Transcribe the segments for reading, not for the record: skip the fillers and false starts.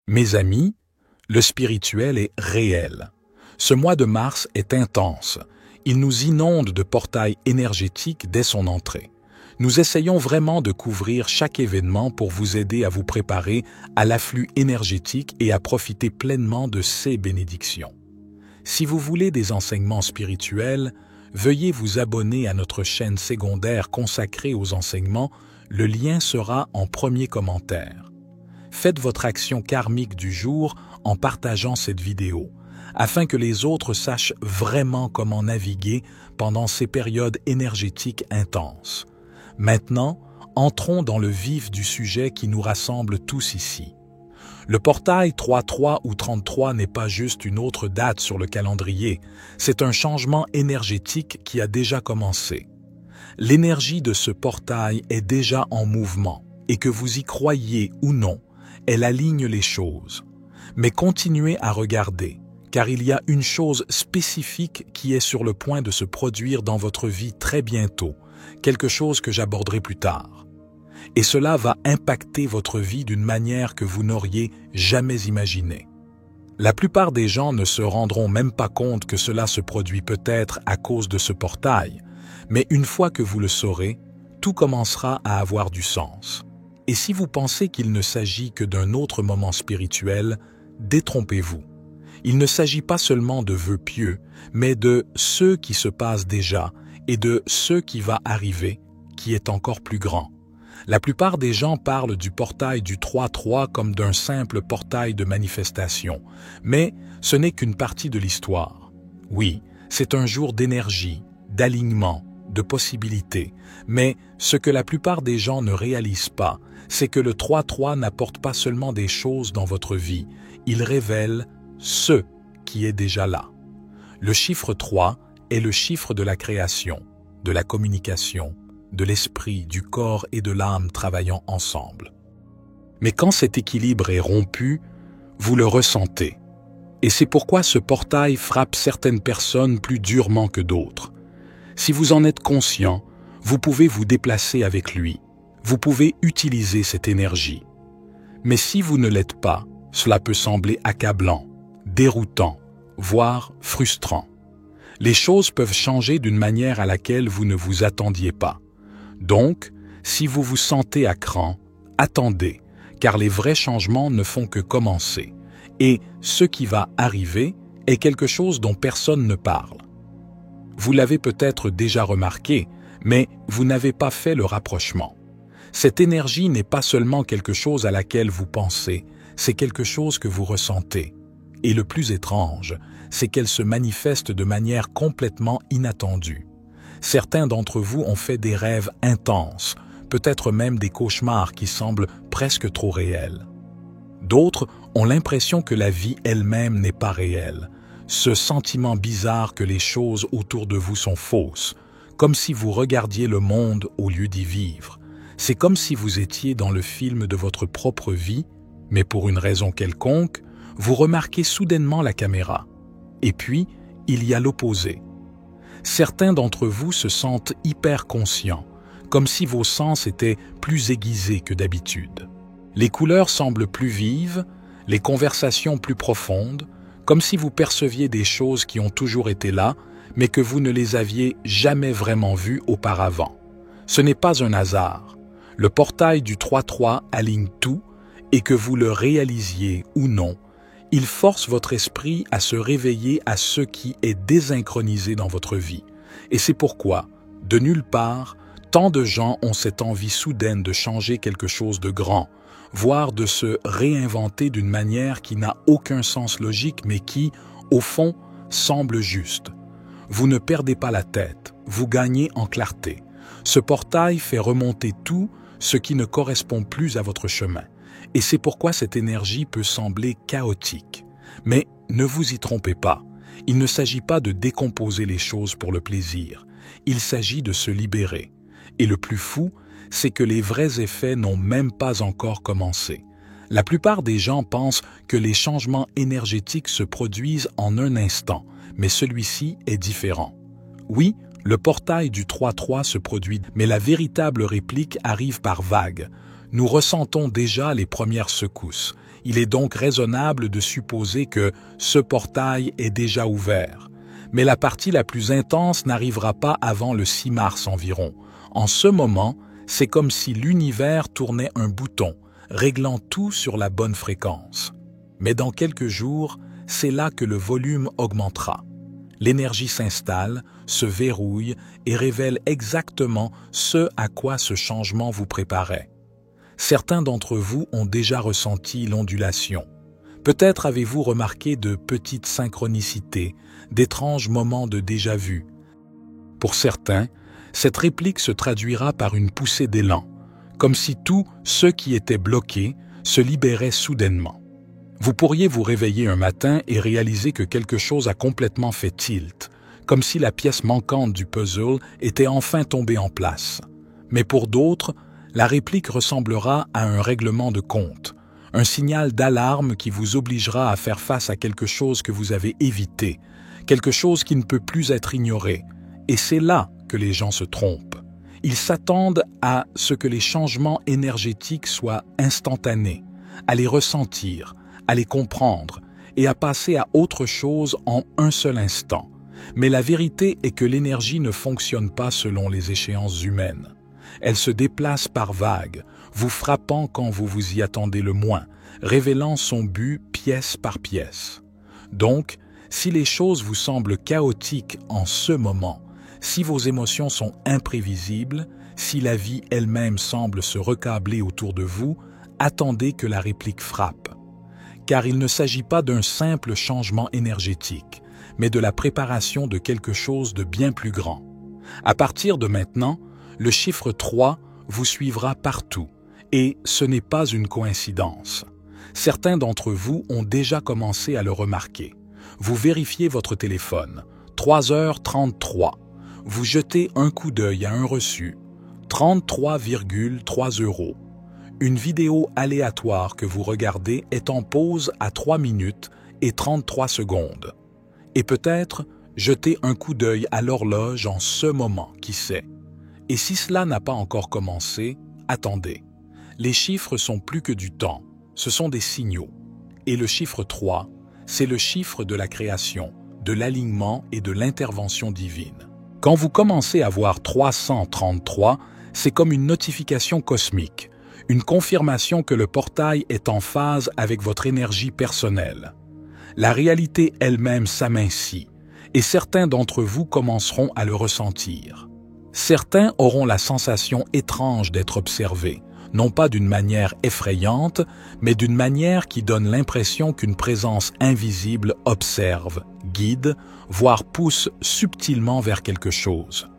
Mes amis, le spirituel est réel. Ce mois de mars est intense. Il nous inonde de portails énergétiques dès son entrée. Nous essayons vraiment de couvrir chaque événement pour vous aider à vous préparer à l'afflux énergétique et à profiter pleinement de ces bénédictions. Si vous voulez des enseignements spirituels, veuillez vous abonner à notre chaîne secondaire consacrée aux enseignements. Le lien sera en premier commentaire. Faites votre action karmique du jour en partageant cette vidéo, afin que les autres sachent vraiment comment naviguer pendant ces périodes énergétiques intenses. Maintenant, entrons dans le vif du sujet qui nous rassemble tous ici. Le portail 33 ou 33 n'est pas juste une autre date sur le calendrier, c'est un changement énergétique qui a déjà commencé. L'énergie de ce portail est déjà en mouvement, et que vous y croyiez ou non, elle aligne les choses. Mais continuez à regarder, car il y a une chose spécifique qui est sur le point de se produire dans votre vie très bientôt, quelque chose que j'aborderai plus tard. Et cela va impacter votre vie d'une manière que vous n'auriez jamais imaginée. La plupart des gens ne se rendront même pas compte que cela se produit peut-être à cause de ce portail, mais une fois que vous le saurez, tout commencera à avoir du sens. Et si vous pensez qu'il ne s'agit que d'un autre moment spirituel, détrompez-vous. Il ne s'agit pas seulement de vœux pieux, mais de ceux qui se passent déjà et de ceux qui va arriver, qui est encore plus grand. La plupart des gens parlent du portail du 3-3 comme d'un simple portail de manifestation, mais ce n'est qu'une partie de l'histoire. Oui, c'est un jour d'énergie, d'alignement, de possibilités, mais ce que la plupart des gens ne réalisent pas, c'est que le 3-3 n'apporte pas seulement des choses dans votre vie, il révèle ce qui est déjà là. Le chiffre 3 est le chiffre de la création, de la communication, de l'esprit, du corps et de l'âme travaillant ensemble. Mais quand cet équilibre est rompu, vous le ressentez. Et c'est pourquoi ce portail frappe certaines personnes plus durement que d'autres. Si vous en êtes conscient, vous pouvez vous déplacer avec lui. Vous pouvez utiliser cette énergie. Mais si vous ne l'êtes pas, cela peut sembler accablant, déroutant, voire frustrant. Les choses peuvent changer d'une manière à laquelle vous ne vous attendiez pas. Donc, si vous vous sentez à cran, attendez, car les vrais changements ne font que commencer. Et ce qui va arriver est quelque chose dont personne ne parle. Vous l'avez peut-être déjà remarqué, mais vous n'avez pas fait le rapprochement. Cette énergie n'est pas seulement quelque chose à laquelle vous pensez, c'est quelque chose que vous ressentez. Et le plus étrange, c'est qu'elle se manifeste de manière complètement inattendue. Certains d'entre vous ont fait des rêves intenses, peut-être même des cauchemars qui semblent presque trop réels. D'autres ont l'impression que la vie elle-même n'est pas réelle, ce sentiment bizarre que les choses autour de vous sont fausses, comme si vous regardiez le monde au lieu d'y vivre. C'est comme si vous étiez dans le film de votre propre vie, mais pour une raison quelconque, vous remarquez soudainement la caméra. Et puis, il y a l'opposé. Certains d'entre vous se sentent hyper conscients, comme si vos sens étaient plus aiguisés que d'habitude. Les couleurs semblent plus vives, les conversations plus profondes, comme si vous perceviez des choses qui ont toujours été là, mais que vous ne les aviez jamais vraiment vues auparavant. Ce n'est pas un hasard. Le portail du 3-3 aligne tout, et que vous le réalisiez ou non, il force votre esprit à se réveiller à ce qui est désynchronisé dans votre vie. Et c'est pourquoi, de nulle part, tant de gens ont cette envie soudaine de changer quelque chose de grand, voire de se réinventer d'une manière qui n'a aucun sens logique mais qui, au fond, semble juste. Vous ne perdez pas la tête, vous gagnez en clarté. Ce portail fait remonter tout ce qui ne correspond plus à votre chemin. Et c'est pourquoi cette énergie peut sembler chaotique. Mais ne vous y trompez pas, il ne s'agit pas de décomposer les choses pour le plaisir, il s'agit de se libérer. Et le plus fou, c'est que les vrais effets n'ont même pas encore commencé. La plupart des gens pensent que les changements énergétiques se produisent en un instant, mais celui-ci est différent. Oui, le portail du 3-3 se produit, mais la véritable réplique arrive par vagues. Nous ressentons déjà les premières secousses. Il est donc raisonnable de supposer que ce portail est déjà ouvert. Mais la partie la plus intense n'arrivera pas avant le 6 mars environ. En ce moment, c'est comme si l'univers tournait un bouton, réglant tout sur la bonne fréquence. Mais dans quelques jours, c'est là que le volume augmentera. L'énergie s'installe, se verrouille et révèle exactement ce à quoi ce changement vous préparait. Certains d'entre vous ont déjà ressenti l'ondulation. Peut-être avez-vous remarqué de petites synchronicités, d'étranges moments de déjà-vu. Pour certains, cette réplique se traduira par une poussée d'élan, comme si tout ce qui était bloqué se libérait soudainement. Vous pourriez vous réveiller un matin et réaliser que quelque chose a complètement fait tilt, comme si la pièce manquante du puzzle était enfin tombée en place. Mais pour d'autres, la réplique ressemblera à un règlement de compte, un signal d'alarme qui vous obligera à faire face à quelque chose que vous avez évité, quelque chose qui ne peut plus être ignoré. Et c'est là que les gens se trompent. Ils s'attendent à ce que les changements énergétiques soient instantanés, à les ressentir, à les comprendre et à passer à autre chose en un seul instant. Mais la vérité est que l'énergie ne fonctionne pas selon les échéances humaines. Elle se déplace par vagues, vous frappant quand vous vous y attendez le moins, révélant son but pièce par pièce. Donc, si les choses vous semblent chaotiques en ce moment, si vos émotions sont imprévisibles, si la vie elle-même semble se recabler autour de vous, attendez que la réplique frappe. Car il ne s'agit pas d'un simple changement énergétique, mais de la préparation de quelque chose de bien plus grand. À partir de maintenant, le chiffre 3 vous suivra partout, et ce n'est pas une coïncidence. Certains d'entre vous ont déjà commencé à le remarquer. Vous vérifiez votre téléphone, 3h33. Vous jetez un coup d'œil à un reçu, 33,3 €. Une vidéo aléatoire que vous regardez est en pause à 3 minutes et 33 secondes. Et peut-être jetez un coup d'œil à l'horloge en ce moment, qui sait. Et si cela n'a pas encore commencé, attendez. Les chiffres sont plus que du temps, ce sont des signaux. Et le chiffre 3, c'est le chiffre de la création, de l'alignement et de l'intervention divine. Quand vous commencez à voir 333, c'est comme une notification cosmique, une confirmation que le portail est en phase avec votre énergie personnelle. La réalité elle-même s'amincit, et certains d'entre vous commenceront à le ressentir. Certains auront la sensation étrange d'être observés, non pas d'une manière effrayante, mais d'une manière qui donne l'impression qu'une présence invisible observe, guide, voire pousse subtilement vers quelque chose.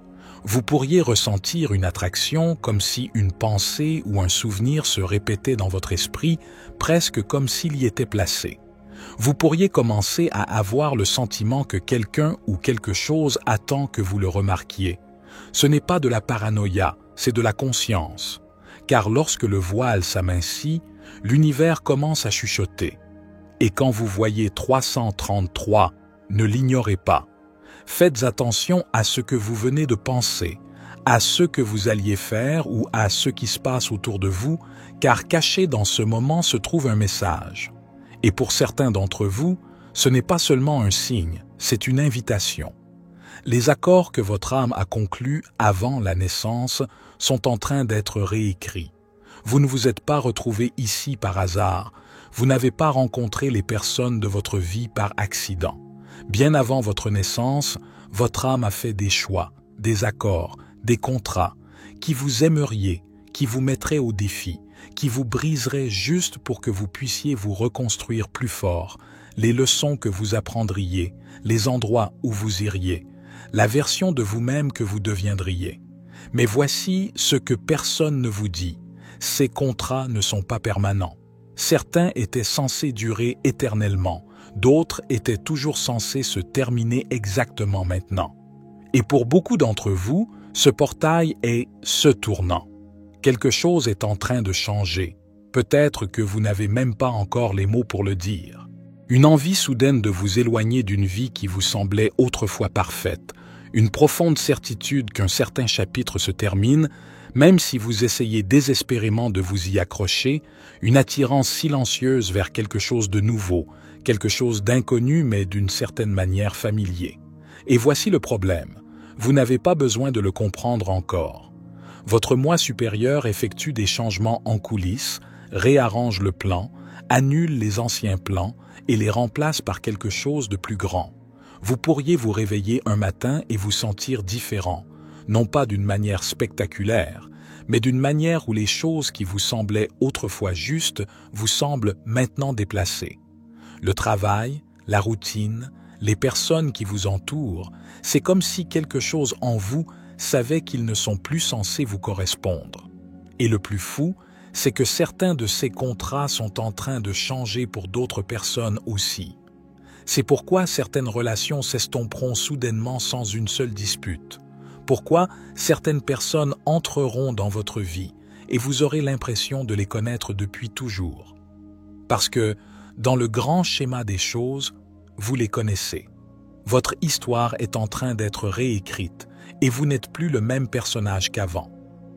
Vous pourriez ressentir une attraction comme si une pensée ou un souvenir se répétait dans votre esprit, presque comme s'il y était placé. Vous pourriez commencer à avoir le sentiment que quelqu'un ou quelque chose attend que vous le remarquiez. Ce n'est pas de la paranoïa, c'est de la conscience. Car lorsque le voile s'amincit, l'univers commence à chuchoter. Et quand vous voyez 333, ne l'ignorez pas. Faites attention à ce que vous venez de penser, à ce que vous alliez faire ou à ce qui se passe autour de vous, car caché dans ce moment se trouve un message. Et pour certains d'entre vous, ce n'est pas seulement un signe, c'est une invitation. Les accords que votre âme a conclus avant la naissance sont en train d'être réécrits. Vous ne vous êtes pas retrouvé ici par hasard, vous n'avez pas rencontré les personnes de votre vie par accident. Bien avant votre naissance, votre âme a fait des choix, des accords, des contrats, qui vous aimeriez, qui vous mettraient au défi, qui vous briseraient juste pour que vous puissiez vous reconstruire plus fort, les leçons que vous apprendriez, les endroits où vous iriez, la version de vous-même que vous deviendriez. Mais voici ce que personne ne vous dit. Ces contrats ne sont pas permanents. Certains étaient censés durer éternellement, d'autres étaient toujours censés se terminer exactement maintenant. Et pour beaucoup d'entre vous, ce portail est se tournant. Quelque chose est en train de changer. Peut-être que vous n'avez même pas encore les mots pour le dire. Une envie soudaine de vous éloigner d'une vie qui vous semblait autrefois parfaite, une profonde certitude qu'un certain chapitre se termine, Même si vous essayez désespérément de vous y accrocher, une attirance silencieuse vers quelque chose de nouveau, quelque chose d'inconnu mais d'une certaine manière familier. Et voici le problème. Vous n'avez pas besoin de le comprendre encore. Votre moi supérieur effectue des changements en coulisses, réarrange le plan, annule les anciens plans et les remplace par quelque chose de plus grand. Vous pourriez vous réveiller un matin et vous sentir différent, non pas d'une manière spectaculaire, mais d'une manière où les choses qui vous semblaient autrefois justes vous semblent maintenant déplacées. Le travail, la routine, les personnes qui vous entourent, c'est comme si quelque chose en vous savait qu'ils ne sont plus censés vous correspondre. Et le plus fou, c'est que certains de ces contrats sont en train de changer pour d'autres personnes aussi. C'est pourquoi certaines relations s'estomperont soudainement sans une seule dispute. Pourquoi certaines personnes entreront dans votre vie et vous aurez l'impression de les connaître depuis toujours. Parce que, dans le grand schéma des choses, vous les connaissez. Votre histoire est en train d'être réécrite et vous n'êtes plus le même personnage qu'avant.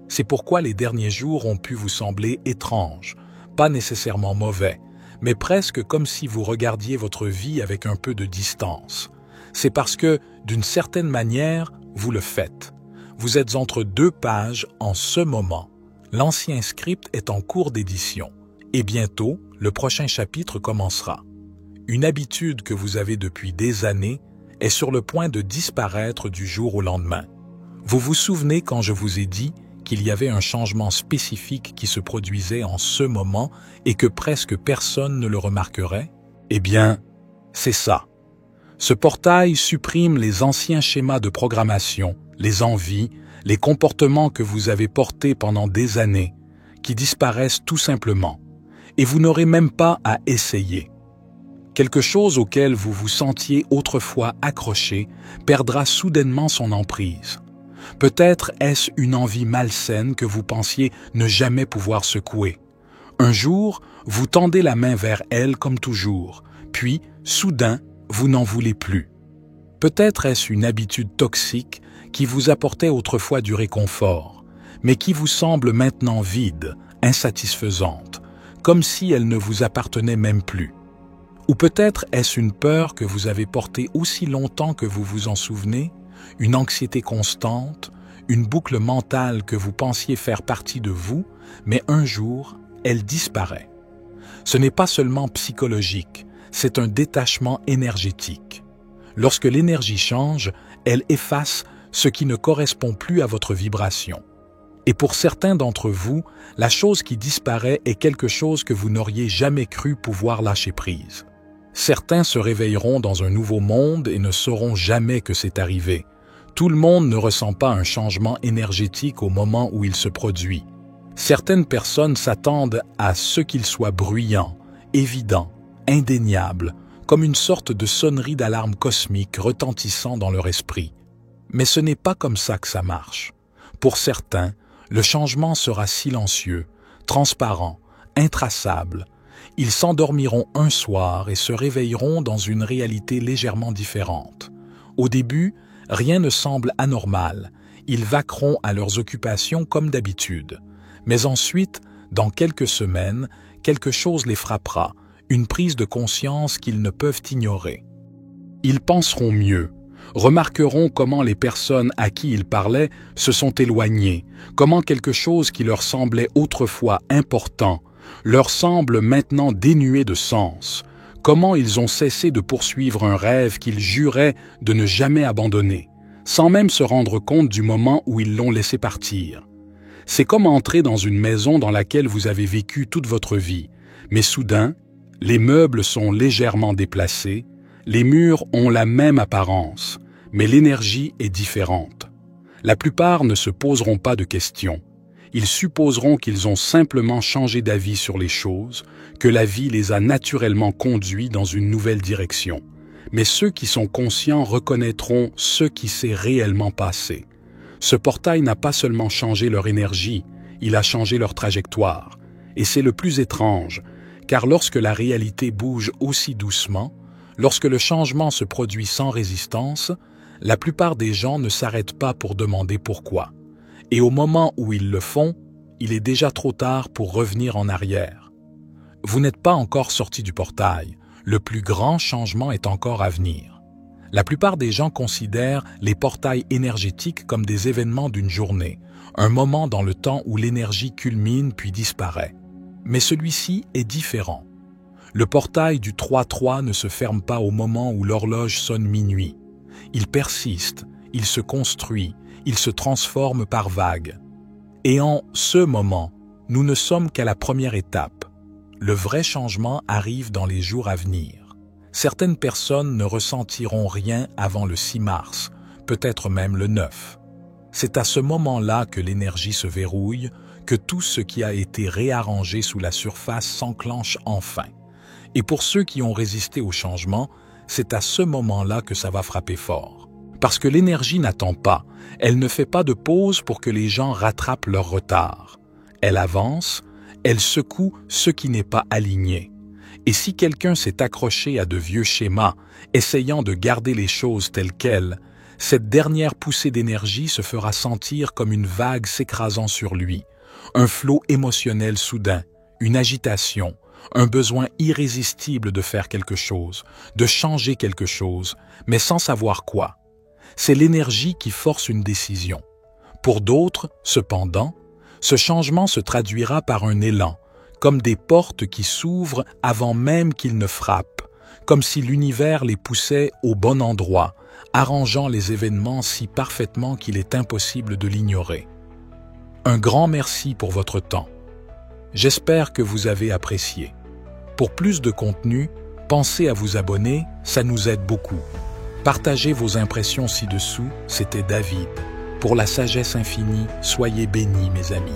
C'est pourquoi les derniers jours ont pu vous sembler étranges, pas nécessairement mauvais, mais presque comme si vous regardiez votre vie avec un peu de distance. C'est parce que, d'une certaine manière, vous le faites. Vous êtes entre deux pages en ce moment. L'ancien script est en cours d'édition et bientôt, le prochain chapitre commencera. Une habitude que vous avez depuis des années est sur le point de disparaître du jour au lendemain. Vous vous souvenez quand je vous ai dit qu'il y avait un changement spécifique qui se produisait en ce moment et que presque personne ne le remarquerait? Eh bien, c'est ça. Ce portail supprime les anciens schémas de programmation, les envies, les comportements que vous avez portés pendant des années, qui disparaissent tout simplement. Et vous n'aurez même pas à essayer. Quelque chose auquel vous vous sentiez autrefois accroché perdra soudainement son emprise. Peut-être est-ce une envie malsaine que vous pensiez ne jamais pouvoir secouer. Un jour, vous tendez la main vers elle comme toujours, puis, soudain, vous n'en voulez plus. Peut-être est-ce une habitude toxique qui vous apportait autrefois du réconfort, mais qui vous semble maintenant vide, insatisfaisante, comme si elle ne vous appartenait même plus. Ou peut-être est-ce une peur que vous avez portée aussi longtemps que vous vous en souvenez, une anxiété constante, une boucle mentale que vous pensiez faire partie de vous, mais un jour, elle disparaît. Ce n'est pas seulement psychologique, c'est un détachement énergétique. Lorsque l'énergie change, elle efface ce qui ne correspond plus à votre vibration. Et pour certains d'entre vous, la chose qui disparaît est quelque chose que vous n'auriez jamais cru pouvoir lâcher prise. Certains se réveilleront dans un nouveau monde et ne sauront jamais que c'est arrivé. Tout le monde ne ressent pas un changement énergétique au moment où il se produit. Certaines personnes s'attendent à ce qu'il soit bruyant, évident, indéniable, comme une sorte de sonnerie d'alarme cosmique retentissant dans leur esprit. Mais ce n'est pas comme ça que ça marche. Pour certains, le changement sera silencieux, transparent, intraçable. Ils s'endormiront un soir et se réveilleront dans une réalité légèrement différente. Au début, rien ne semble anormal. Ils vaqueront à leurs occupations comme d'habitude. Mais ensuite, dans quelques semaines, quelque chose les frappera, une prise de conscience qu'ils ne peuvent ignorer. Ils penseront mieux, remarqueront comment les personnes à qui ils parlaient se sont éloignées, comment quelque chose qui leur semblait autrefois important leur semble maintenant dénué de sens, comment ils ont cessé de poursuivre un rêve qu'ils juraient de ne jamais abandonner, sans même se rendre compte du moment où ils l'ont laissé partir. C'est comme entrer dans une maison dans laquelle vous avez vécu toute votre vie, mais soudain, les meubles sont légèrement déplacés, les murs ont la même apparence, mais l'énergie est différente. La plupart ne se poseront pas de questions. Ils supposeront qu'ils ont simplement changé d'avis sur les choses, que la vie les a naturellement conduits dans une nouvelle direction. Mais ceux qui sont conscients reconnaîtront ce qui s'est réellement passé. Ce portail n'a pas seulement changé leur énergie, il a changé leur trajectoire. Et c'est le plus étrange, car lorsque la réalité bouge aussi doucement, lorsque le changement se produit sans résistance, la plupart des gens ne s'arrêtent pas pour demander pourquoi. Et au moment où ils le font, il est déjà trop tard pour revenir en arrière. Vous n'êtes pas encore sorti du portail, le plus grand changement est encore à venir. La plupart des gens considèrent les portails énergétiques comme des événements d'une journée, un moment dans le temps où l'énergie culmine puis disparaît. Mais celui-ci est différent. Le portail du 3-3 ne se ferme pas au moment où l'horloge sonne minuit. Il persiste, il se construit, il se transforme par vagues. Et en ce moment, nous ne sommes qu'à la première étape. Le vrai changement arrive dans les jours à venir. Certaines personnes ne ressentiront rien avant le 6 mars, peut-être même le 9. C'est à ce moment-là que l'énergie se verrouille, que tout ce qui a été réarrangé sous la surface s'enclenche enfin. Et pour ceux qui ont résisté au changement, c'est à ce moment-là que ça va frapper fort. Parce que l'énergie n'attend pas, elle ne fait pas de pause pour que les gens rattrapent leur retard. Elle avance, elle secoue ce qui n'est pas aligné. Et si quelqu'un s'est accroché à de vieux schémas, essayant de garder les choses telles quelles, cette dernière poussée d'énergie se fera sentir comme une vague s'écrasant sur lui, un flot émotionnel soudain, une agitation, un besoin irrésistible de faire quelque chose, de changer quelque chose, mais sans savoir quoi. C'est l'énergie qui force une décision. Pour d'autres, cependant, ce changement se traduira par un élan, comme des portes qui s'ouvrent avant même qu'ils ne frappent, comme si l'univers les poussait au bon endroit, arrangeant les événements si parfaitement qu'il est impossible de l'ignorer. Un grand merci pour votre temps. J'espère que vous avez apprécié. Pour plus de contenu, pensez à vous abonner, ça nous aide beaucoup. Partagez vos impressions ci-dessous, c'était David. Pour la sagesse infinie, soyez bénis mes amis.